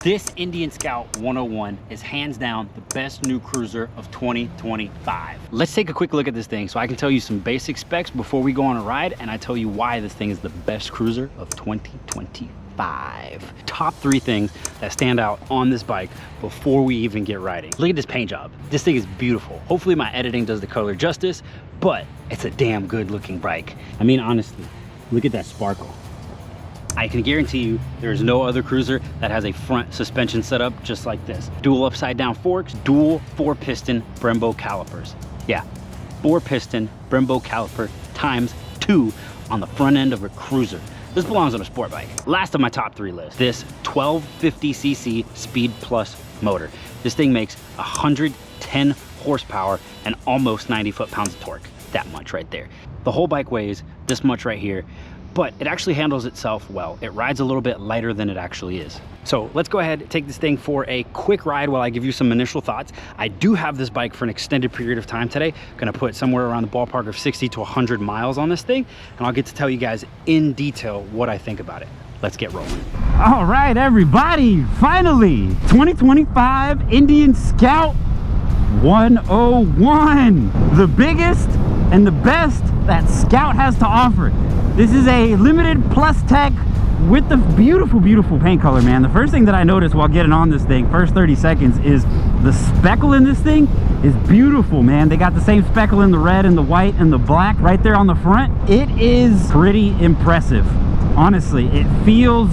This Indian Scout 101 is hands down the best new cruiser of 2025. Let's take a quick look at this thing so I can tell you some basic specs before we go on a ride, and I tell you why this thing is the best cruiser of 2025. Top 3 things that stand out on this bike before we even get riding. Look at this paint job. This thing is beautiful. Hopefully my editing does the color justice, but it's a damn good looking bike. I mean, honestly, look at that sparkle. I can guarantee you there's no other cruiser that has a front suspension setup just like this. Dual upside down forks, dual 4-piston Brembo calipers. Yeah, 4-piston Brembo caliper times 2 on the front end of a cruiser. This belongs on a sport bike. Last of my top 3 list, this 1250cc Speed Plus motor. This thing makes 110 horsepower and almost 90 foot-pounds of torque. That much right there. The whole bike weighs this much right here, but it actually handles itself well. It rides a little bit lighter than it actually is. So let's go ahead and take this thing for a quick ride while I give you some initial thoughts. I do have this bike for an extended period of time today. Gonna put somewhere around the ballpark of 60 to 100 miles on this thing, and I'll get to tell you guys in detail what I think about it. Let's get rolling. All right, everybody, finally, 2025 Indian Scout 101, the biggest and the best that Scout has to offer. This is a limited plus tech with the beautiful, beautiful paint color, man. The first thing that I noticed while getting on this thing, first 30 seconds, is the speckle in this thing is beautiful, man. They got the same speckle in the red and the white and the black right there on the front. It is pretty impressive. Honestly, it feels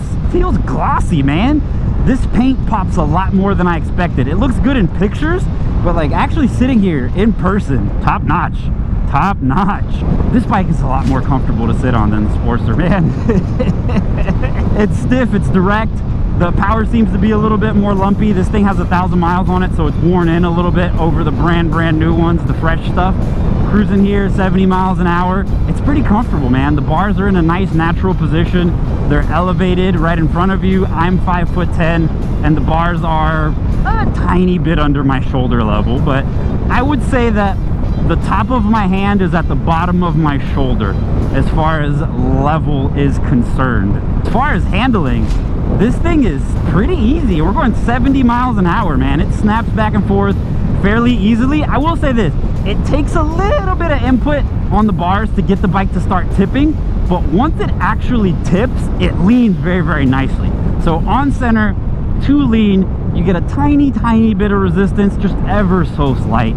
glossy, man. This paint pops a lot more than I expected. It looks good in pictures, but like actually sitting here in person, top notch. Top notch. This bike is a lot more comfortable to sit on than the Sportster, man. It's stiff, it's direct. The power seems to be a little bit more lumpy. This thing has 1,000 miles on it, so it's worn in a little bit over the brand new ones, the fresh stuff. Cruising here 70 miles an hour. It's pretty comfortable, man. The bars are in a nice natural position. They're elevated right in front of you. I'm 5'10", and the bars are a tiny bit under my shoulder level, but I would say that the top of my hand is at the bottom of my shoulder as far as level is concerned. As far as handling, this thing is pretty easy. We're going 70 miles an hour, man. It snaps back and forth fairly easily. I will say this, it takes a little bit of input on the bars to get the bike to start tipping, but once it actually tips, it leans very, very nicely. So on center, to lean, you get a tiny, tiny bit of resistance, just ever so slight,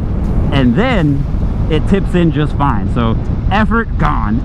and then it tips in just fine. So effort gone,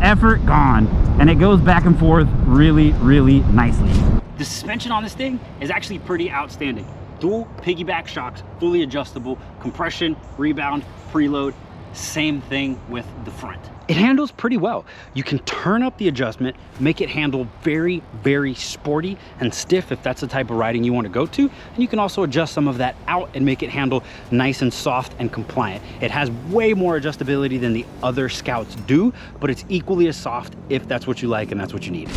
and it goes back and forth really, really nicely. The suspension on this thing is actually pretty outstanding. Dual piggyback shocks, fully adjustable, compression, rebound, preload, same thing with the front. It handles pretty well. You can turn up the adjustment, make it handle very, very sporty and stiff if that's the type of riding you want to go to. And you can also adjust some of that out and make it handle nice and soft and compliant. It has way more adjustability than the other Scouts do, but it's equally as soft if that's what you like and that's what you need.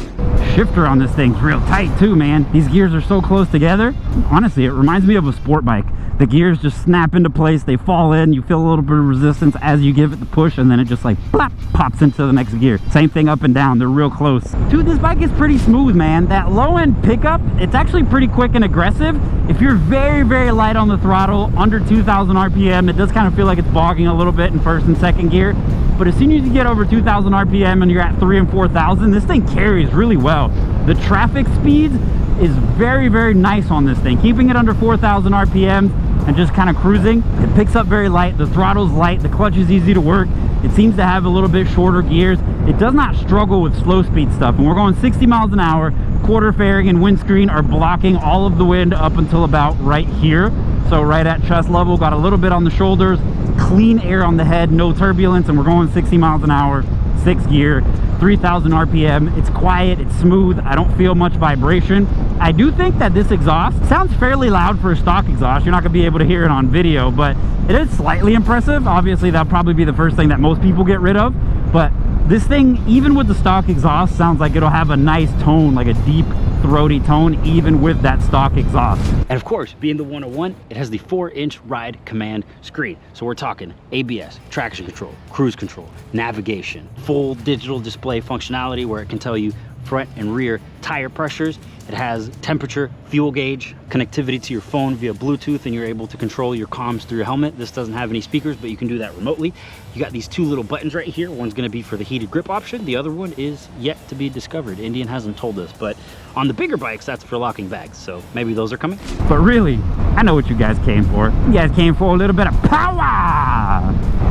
Shifter on this thing's real tight too, man. These gears are so close together. Honestly, it reminds me of a sport bike. The gears just snap into place, they fall in, you feel a little bit of resistance as you give it the push, and then it just like plop, pops into the next gear. Same thing up and down, they're real close. Dude, this bike is pretty smooth, man. That low end pickup, it's actually pretty quick and aggressive. If you're very, very light on the throttle, under 2,000 RPM, it does kind of feel like it's bogging a little bit in first and second gear. But as soon as you get over 2,000 RPM and you're at 3,000 and 4,000, this thing carries really well. The traffic speed is very, very nice on this thing. Keeping it under 4,000 RPM and just kind of cruising, it picks up very light. The throttle's light, the clutch is easy to work. It seems to have a little bit shorter gears. It does not struggle with slow speed stuff. And we're going 60 miles an hour. Quarter fairing and windscreen are blocking all of the wind up until about right here. So right at chest level, got a little bit on the shoulders, clean air on the head, no turbulence, and we're going 60 miles an hour, 6th gear, 3,000 RPM. It's quiet, it's smooth, I don't feel much vibration. I do think that this exhaust sounds fairly loud for a stock exhaust. You're not gonna be able to hear it on video, but it is slightly impressive. Obviously, that'll probably be the first thing that most people get rid of, but this thing, even with the stock exhaust, sounds like it'll have a nice tone, like a deep, throaty tone, even with that stock exhaust. And of course, being the 101, it has the 4-inch ride command screen. So we're talking ABS, traction control, cruise control, navigation, full digital display functionality where it can tell you front and rear tire pressures, It has temperature, fuel gauge, connectivity to your phone via Bluetooth, and you're able to control your comms through your helmet. This doesn't have any speakers, but you can do that remotely. You got these two little buttons right here. One's gonna be for the heated grip option. The other one is yet to be discovered. Indian hasn't told us, but on the bigger bikes, that's for locking bags. So maybe those are coming. But really, I know what you guys came for. You guys came for a little bit of power.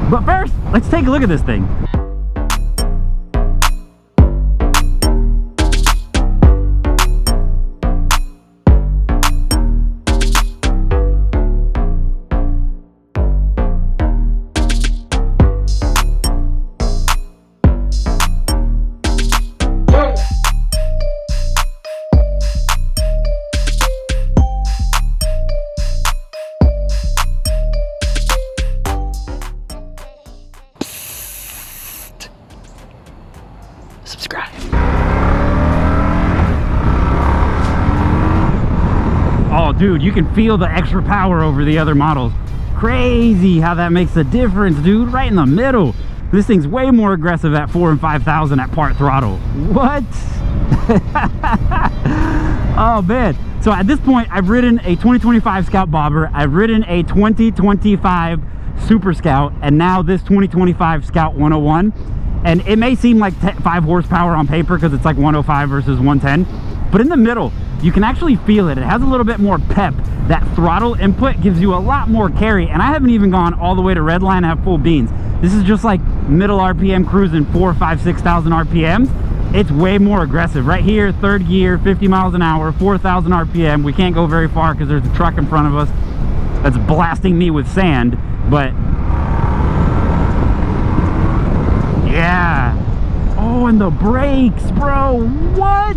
But first, let's take a look at this thing. Subscribe. Oh, dude, you can feel the extra power over the other models. Crazy how that makes a difference, dude. Right in the middle. This thing's way more aggressive at 4,000 and 5,000 at part throttle. What? Oh, man. So at this point, I've ridden a 2025 Scout Bobber. I've ridden a 2025 Super Scout, and now this 2025 Scout 101. And it may seem like 5 horsepower on paper because it's like 105 versus 110, but in the middle you can actually feel it. It has a little bit more pep. That throttle input gives you a lot more carry, and I haven't even gone all the way to redline at full beans. This is just like middle RPM cruising, 4,000, 5,000, 6,000 RPMs. It's way more aggressive. Right here, third gear, 50 miles an hour, 4,000 RPM. We can't go very far because there's a truck in front of us that's blasting me with sand, but yeah. Oh, and the brakes, bro. What?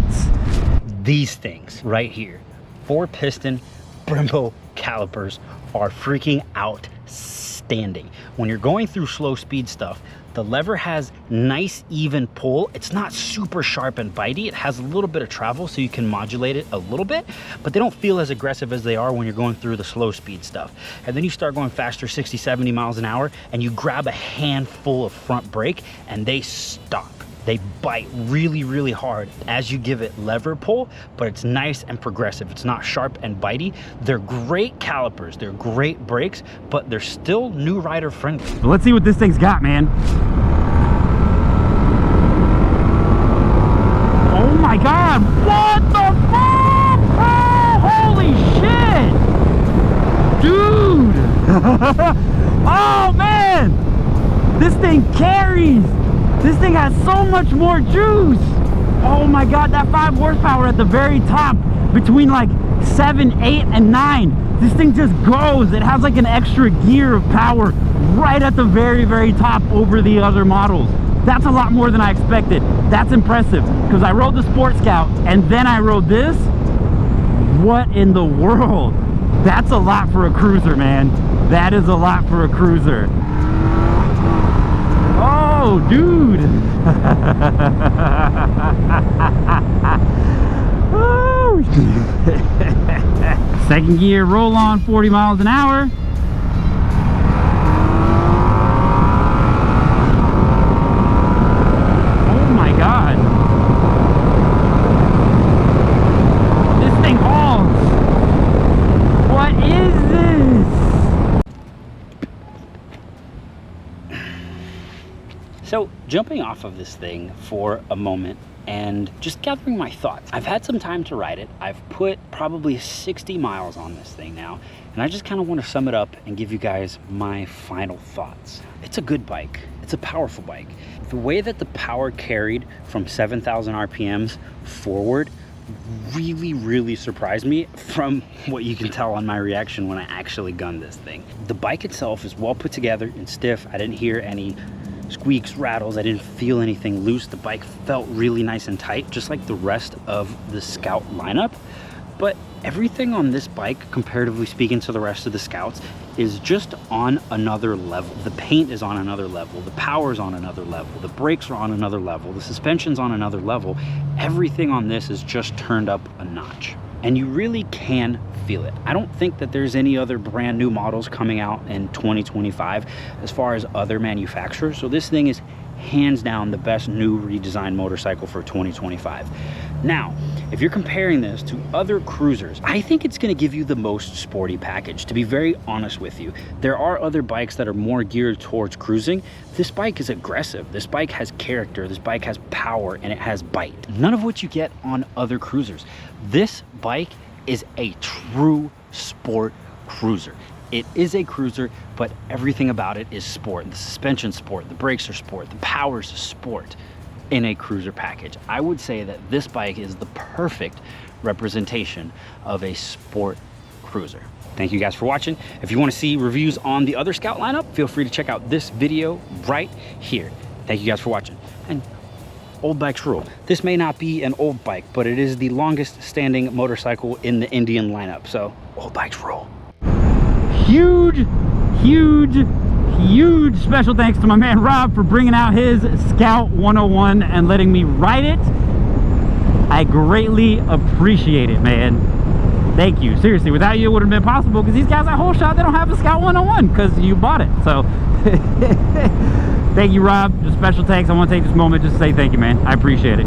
These things right here, 4-piston Brembo calipers, are freaking outstanding. When you're going through slow speed stuff, the lever has nice even pull. It's not super sharp and bitey. It has a little bit of travel, so you can modulate it a little bit, but they don't feel as aggressive as they are when you're going through the slow speed stuff. And then you start going faster, 60, 70 miles an hour, and you grab a handful of front brake and they stop. They bite really, really hard as you give it lever pull, but it's nice and progressive. It's not sharp and bitey. They're great calipers, they're great brakes, but they're still new rider friendly. So let's see what this thing's got, man. Oh my God, what the fuck? Oh, holy shit! Dude! Oh man! This thing carries! This thing has so much more juice. Oh my God, that 5 horsepower at the very top, between like 7, 8, and 9. This thing just goes. It has like an extra gear of power right at the very, very top over the other models. That's a lot more than I expected. That's impressive, because I rode the Sport Scout and then I rode this. What in the world? That's a lot for a cruiser, man. That is a lot for a cruiser. Oh, dude. Oh. Second gear roll on, 40 miles an hour. Oh my God. This thing hauls. What is this? So jumping off of this thing for a moment and just gathering my thoughts. I've had some time to ride it. I've put probably 60 miles on this thing now, and I just kind of want to sum it up and give you guys my final thoughts. It's a good bike. It's a powerful bike. The way that the power carried from 7,000 RPMs forward really, really surprised me from what you can tell on my reaction when I actually gunned this thing. The bike itself is well put together and stiff. I didn't hear any squeaks, rattles. I didn't feel anything loose. The bike felt really nice and tight, just like the rest of the Scout lineup. But everything on this bike, comparatively speaking to the rest of the Scouts, is just on another level. The paint is on another level. The power's on another level. The brakes are on another level. The suspension's on another level. Everything on this is just turned up a notch. And you really can feel it. I don't think that there's any other brand new models coming out in 2025 as far as other manufacturers. So this thing is hands down the best new redesigned motorcycle for 2025. Now, if you're comparing this to other cruisers, I think it's gonna give you the most sporty package, to be very honest with you. There are other bikes that are more geared towards cruising. This bike is aggressive. This bike has character. This bike has power, and it has bite. None of what you get on other cruisers. This bike is a true sport cruiser. It is a cruiser, but everything about it is sport. The suspension's sport, the brakes are sport, the power's sport in a cruiser package. I would say that this bike is the perfect representation of a sport cruiser. Thank you guys for watching. If you want to see reviews on the other Scout lineup, feel free to check out this video right here. Thank you guys for watching. And old bikes rule. This may not be an old bike, but it is the longest standing motorcycle in the Indian lineup. So old bikes rule. Huge special thanks to my man Rob for bringing out his Scout 101 and letting me ride it. I greatly appreciate it, man. Thank you. Seriously, without you it wouldn't have been possible, because these guys at Whole Shot, they don't have a Scout 101 because you bought it. So thank you, Rob. Just special thanks. I want to take this moment just to say thank you, man. I appreciate it.